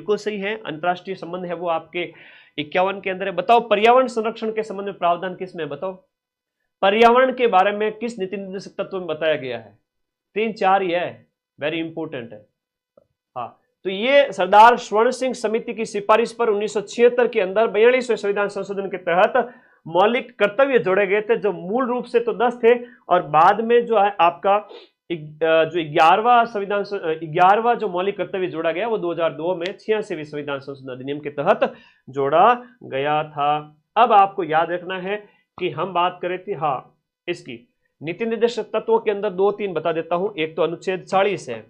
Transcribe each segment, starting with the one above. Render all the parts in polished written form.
बिल्कुल सही है। अंतरराष्ट्रीय संबंध है वो आपके 51 के अंदर है। बताओ पर्यावरण संरक्षण के संबंध में प्रावधान किस में, बताओ पर्यावरण के बारे में किस नीति निर्देशक तत्व में बताया गया है? 3-4 ही है, वेरी इंपॉर्टेंट है। हाँ, तो ये सरदार स्वर्ण सिंह समिति की सिफारिश पर 1976 के अंदर 42वें संविधान संशोधन के तहत मौलिक कर्तव्य जोड़े गए थे, जो मूल रूप से तो 10 थे और बाद में जो है आपका जो 11वां जो मौलिक कर्तव्य जोड़ा गया वो 2002 में 86वें संविधान संशोधन अधिनियम के तहत जोड़ा गया था। अब आपको याद रखना है कि हम बात करें थी हाँ इसकी नीति निर्देशक तत्वों के अंदर 2-3 बता देता हूं। एक तो अनुच्छेद 40 है,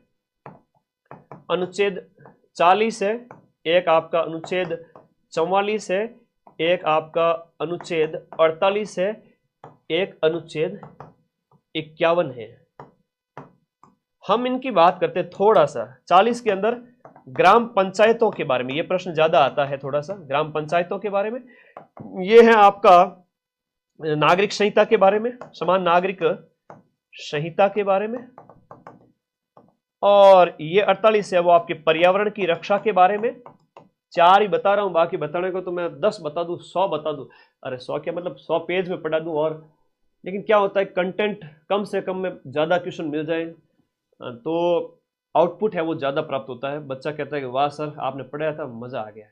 अनुच्छेद 40 है, एक आपका अनुच्छेद 44 है, एक आपका अनुच्छेद 48 है, एक अनुच्छेद 51 है। हम इनकी बात करते हैं थोड़ा सा। 40 के अंदर ग्राम पंचायतों के बारे में, ये प्रश्न ज्यादा आता है थोड़ा सा ग्राम पंचायतों के बारे में। ये है आपका नागरिक संहिता के बारे में, समान नागरिक संहिता के बारे में, और ये 48 है वो आपके पर्यावरण की रक्षा के बारे में। 4 ही बता रहा हूं, बाकी बताने को तो मैं 10 बता दूं, 100 बता दूं। अरे 100 क्या मतलब 100 पेज में पढ़ा दूं। और लेकिन क्या होता है कंटेंट कम से कम में ज्यादा क्वेश्चन मिल जाए तो आउटपुट है वो ज्यादा प्राप्त होता है। बच्चा कहता है कि वाह सर आपने पढ़ाया था, मजा आ गया,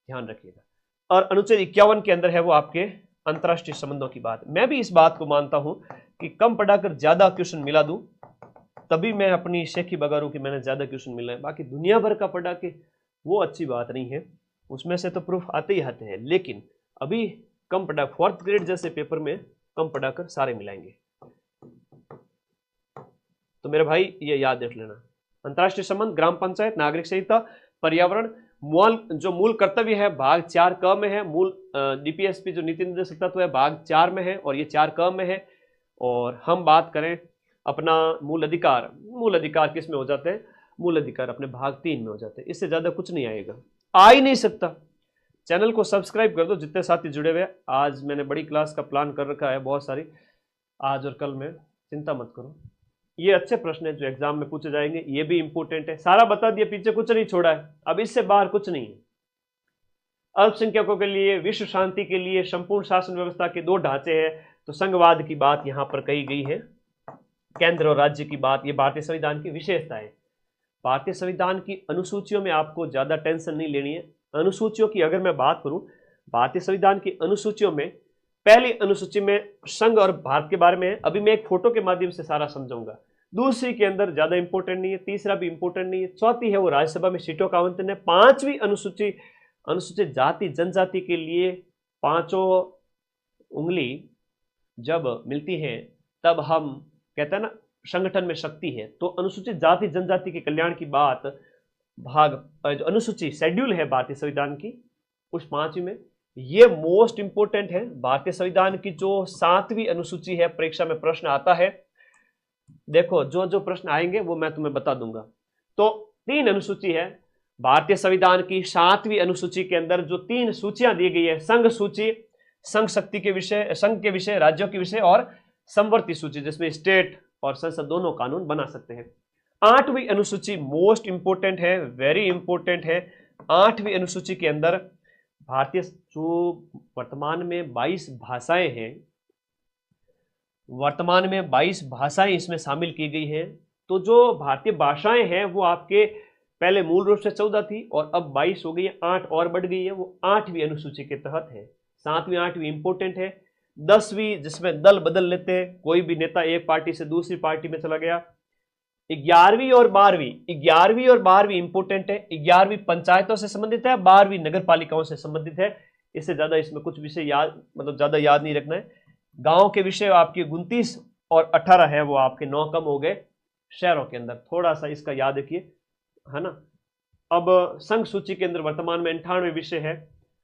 ध्यान रखिएगा। और अनुच्छेद 51 के अंदर है वो आपके अंतरराष्ट्रीय संबंधों की बात। मैं भी इस बात को मानता हूं कि कम पढ़ाकर ज्यादा क्वेश्चन मिला दूं तभी मैं अपनी शेखी बगारूं कि मैंने ज्यादा क्वेश्चन मिला है। बाकी दुनिया भर का पढ़ा के वो अच्छी बात नहीं है, उसमें से तो प्रूफ आते ही आते हैं। लेकिन अभी कम पढ़ा, 4th ग्रेड जैसे पेपर में कम पढ़ाकर सारे मिलाएंगे। तो मेरे भाई ये याद रख लेना, अंतरराष्ट्रीय संबंध, ग्राम पंचायत, नागरिक संहिता, पर्यावरण, मूल कर्तव्य है भाग 4 क में है। मूल डीपीएसपी जो नीति निर्देशक तत्व है भाग 4 में है और ये 4 क में है। और हम बात करें अपना मूल अधिकार किस में हो जाते हैं? मूल अधिकार अपने भाग 3 में हो जाते हैं। इससे ज्यादा कुछ नहीं आएगा, आ ही नहीं सकता। चैनल को सब्सक्राइब कर दो जितने साथी जुड़े हुए। आज मैंने बड़ी क्लास का प्लान कर रखा है बहुत सारी, आज और कल में, चिंता मत करो। ये अच्छे प्रश्न है जो एग्जाम में पूछे जाएंगे, ये भी इंपॉर्टेंट है। सारा बता दिया, पीछे कुछ नहीं छोड़ा है, अब इससे बाहर कुछ नहीं है। अल्पसंख्यकों के लिए, विश्व शांति के लिए संपूर्ण शासन व्यवस्था के 2 ढांचे हैं। तो संघवाद की बात यहां पर कही गई है, केंद्र और राज्य की बात। ये भारतीय संविधान की विशेषता है। भारतीय संविधान की अनुसूचियों में आपको ज्यादा टेंशन नहीं लेनी है। अनुसूचियों की अगर मैं बात करूं, भारतीय संविधान की अनुसूचियों में पहली अनुसूची में संघ और भारत के बारे में है। अभी मैं एक फोटो के माध्यम से सारा समझाऊंगा। दूसरी के अंदर ज्यादा इंपॉर्टेंट नहीं है, तीसरा भी इंपॉर्टेंट नहीं है। चौथी है वो राज्यसभा में सीटों का आवंटन है। 5वीं अनुसूची, अनुसूचित जाति जनजाति के लिए 5 उंगली जब मिलती है तब हम कहते हैं ना संगठन में शक्ति है। तो अनुसूचित जाति जनजाति के कल्याण की बात भाग जो अनुसूची शेड्यूल है भारतीय संविधान की उस 5वीं में, ये मोस्ट इंपोर्टेंट है। भारतीय संविधान की जो 7वीं अनुसूची है, परीक्षा में प्रश्न आता है, देखो जो जो प्रश्न आएंगे वो मैं तुम्हें बता दूंगा। तो 3 अनुसूची है भारतीय संविधान की। 7वीं अनुसूची के अंदर जो 3 सूचियां दी गई है, संघ सूची, संघ शक्ति के विषय, संघ के विषय, राज्यों के विषय, और समवर्ती सूची जिसमें स्टेट और संसद दोनों कानून बना सकते हैं। 8वीं अनुसूची मोस्ट इंपोर्टेंट है, वेरी इंपोर्टेंट है। 8वीं अनुसूची के अंदर भारतीय जो वर्तमान में 22 भाषाएं हैं, वर्तमान में 22 भाषाएं इसमें शामिल की गई हैं। तो जो भारतीय भाषाएं हैं वो आपके पहले मूल रूप से 14 थी और अब 22 हो गई है, 8 और बढ़ गई है, वो 8वीं अनुसूची के तहत है। 7वीं 8वीं इंपोर्टेंट है। 10वीं जिसमें दल बदल लेते हैं, कोई भी नेता एक पार्टी से दूसरी पार्टी में चला गया। 11वीं और 12वीं इंपोर्टेंट है। 11वीं पंचायतों से संबंधित है, 12वीं नगर पालिकाओं से संबंधित है। इससे ज्यादा इसमें कुछ विषय याद, मतलब ज्यादा याद नहीं रखना है। गांव के विषय आपके 29 और 18 है, वो आपके 9 कम हो गए। शहरों के अंदर थोड़ा सा इसका याद रखिए, है ना। अब संघ सूची के अंदर वर्तमान में 98 विषय है,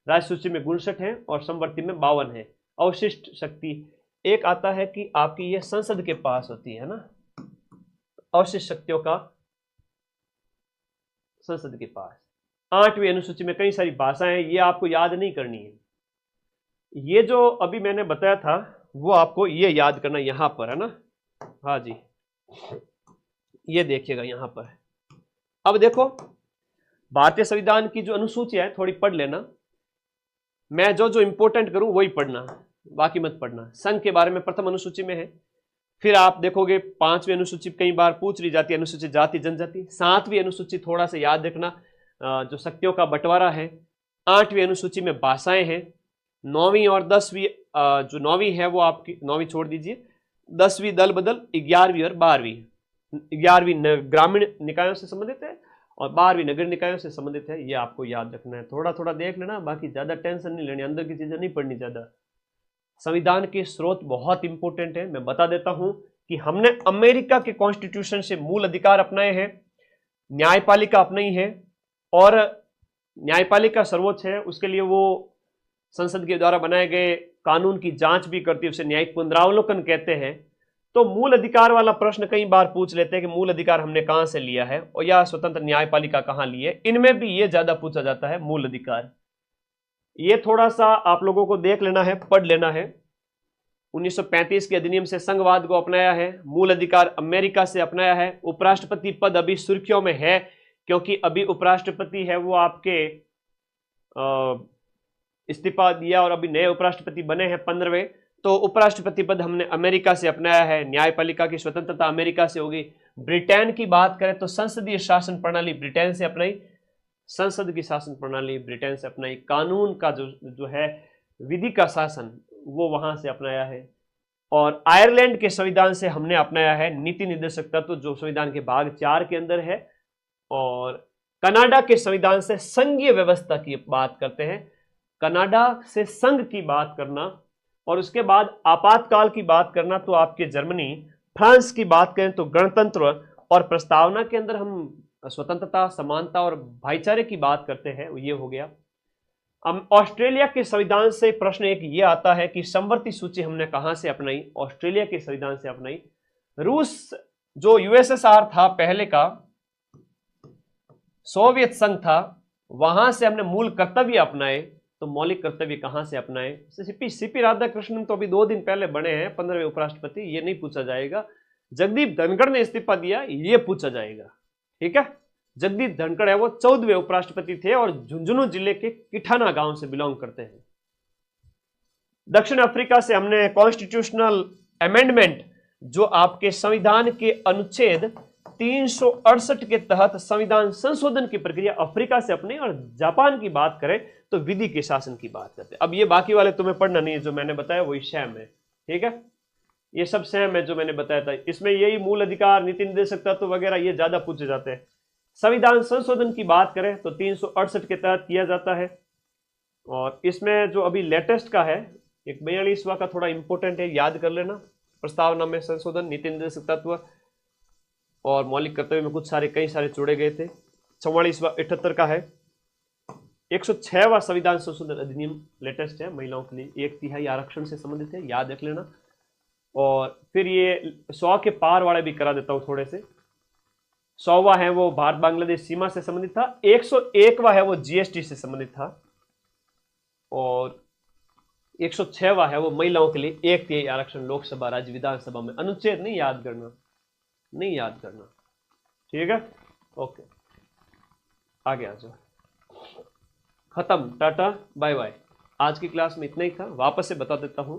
राज्य सूची में 59 है और समवर्ती में 52 है। अवशिष्ट शक्ति एक आता है कि आपकी ये संसद के पास होती है ना, अवशिष्ट शक्तियों का संसद के पास। 8वीं अनुसूची में कई सारी भाषाएं, ये आपको याद नहीं करनी है। ये जो अभी मैंने बताया था वो आपको ये याद करना यहां पर, है ना। हाँ जी, ये देखिएगा यहां पर। अब देखो भारतीय संविधान की जो अनुसूची है थोड़ी पढ़ लेना, मैं जो जो इंपॉर्टेंट करूं वही पढ़ना, बाकी मत पढ़ना। संघ के बारे में प्रथम अनुसूची में है। फिर आप देखोगे 5वीं अनुसूची कई बार पूछ ली जाती है, अनुसूचित जाति जनजाति। 7वीं अनुसूची थोड़ा सा याद रखना, जो शक्तियों का बंटवारा है। 8वीं अनुसूची में भाषाएं हैं। 9वीं और 10वीं, जो 9वीं है वो आपकी, 9वीं छोड़ दीजिए, 10वीं दल बदल, 11वीं और 12वीं। 11वीं ग्रामीण निकायों से संबंधित है और 12वीं नगर निकायों से संबंधित है। ये आपको याद रखना है, थोड़ा थोड़ा देख लेना, बाकी ज्यादा टेंशन नहीं लेनी, अंदर की चीजें नहीं पढ़नी ज्यादा। संविधान के स्रोत बहुत इंपॉर्टेंट है। मैं बता देता हूं कि हमने अमेरिका के कॉन्स्टिट्यूशन से मूल अधिकार अपनाए हैं, न्यायपालिका अपनाई है, और न्यायपालिका सर्वोच्च है, उसके लिए वो संसद के द्वारा बनाए गए कानून की जांच भी करती है, उसे न्यायिक पुनरावलोकन कहते हैं। तो मूल अधिकार वाला प्रश्न कई बार पूछ लेते हैं कि मूल अधिकार हमने कहां से लिया है, और या स्वतंत्र न्यायपालिका कहां ली है। इनमें भी ये ज्यादा पूछा जाता है, मूल अधिकार। ये थोड़ा सा आप लोगों को देख लेना है, पढ़ लेना है। 1935 के अधिनियम से संघवाद को अपनाया है। मूल अधिकार अमेरिका से अपनाया है। उपराष्ट्रपति पद अभी सुर्खियों में है, क्योंकि अभी उपराष्ट्रपति है वो आपके इस्तीफा दिया और अभी नए उपराष्ट्रपति बने हैं 15वें। तो उपराष्ट्रपति पद हमने अमेरिका से अपनाया है। न्यायपालिका की स्वतंत्रता अमेरिका से होगी। ब्रिटेन की बात करें तो संसदीय शासन प्रणाली ब्रिटेन से अपनाई, संसद की शासन प्रणाली ब्रिटेन से अपनाई, कानून का जो है विधि का शासन वो वहां से अपनाया है। और आयरलैंड के संविधान से हमने अपनाया है नीति निर्देशक तत्व, जो संविधान के भाग 4 के अंदर है। और कनाडा के संविधान से संघीय व्यवस्था की बात करते हैं, कनाडा से संघ की बात करना। और उसके बाद आपातकाल की बात करना तो आपके जर्मनी। फ्रांस की बात करें तो गणतंत्र और प्रस्तावना के अंदर हम स्वतंत्रता, समानता और भाईचारे की बात करते हैं, ये हो गया। ऑस्ट्रेलिया के संविधान से प्रश्न एक ये आता है कि समवर्ती सूची हमने कहां से अपनाई, ऑस्ट्रेलिया के संविधान से अपनाई। रूस जो यूएसएसआर था पहले का, सोवियत संघ था, वहां से हमने मूल कर्तव्य अपनाए। तो मौलिक कर्तव्य कहां से अपनाए? सीपी राधाकृष्णन तो अभी 2 दिन पहले बने हैं 15वें उपराष्ट्रपति, ये नहीं पूछा जाएगा। जगदीप धनखड़ ने इस्तीफा दिया, ये पूछा जाएगा, ठीक है। जगदीप धनखड़ है वो 14वें उपराष्ट्रपति थे और झुंझुनू जिले के किठाना गांव से बिलोंग करते हैं। दक्षिण अफ्रीका से हमने कॉन्स्टिट्यूशनल अमेंडमेंट, जो आपके संविधान के अनुच्छेद 368 के तहत संविधान संशोधन की प्रक्रिया अफ्रीका से अपनी। और जापान की बात करें तो विधि के शासन की बात करते हैं। अब ये बाकी वाले तुम्हें पढ़ना नहीं है, जो मैंने बताया वही सेम है, ठीक है। ये सब सेम है जो मैंने बताया था। इसमें यही मूल अधिकार, नीति निर्देशक तत्व वगैरह ये ज्यादा पूछे जाते हैं। संविधान संशोधन की बात करें तो 368 के तहत किया जाता है। और इसमें जो अभी लेटेस्ट का है, एक 42वां का थोड़ा इंपॉर्टेंट है, याद कर लेना। प्रस्तावना में संशोधन, नीति निर्देशक तत्व और मौलिक कर्तव्य में कुछ सारे कई सारे जोड़े गए थे। 44वां 78 का है। 106वां संविधान संशोधन अधिनियम लेटेस्ट है, महिलाओं के लिए 1/3 आरक्षण से संबंधित है, याद रख लेना। और फिर ये 100 के पार वाले भी करा देता हूं थोड़े से। 100वां है वो भारत बांग्लादेश सीमा से संबंधित था। 101वां है वो जीएसटी से संबंधित था। और 106वां है वो महिलाओं के लिए 1/3 आरक्षण लोकसभा, राज्य विधानसभा में। अनुच्छेद नहीं याद करना, नहीं याद करना, ठीक है। ओके, आगे आ जाओ। खत्म, टाटा बाय बाय। आज की क्लास में इतना ही था। वापस से बता देता हूं,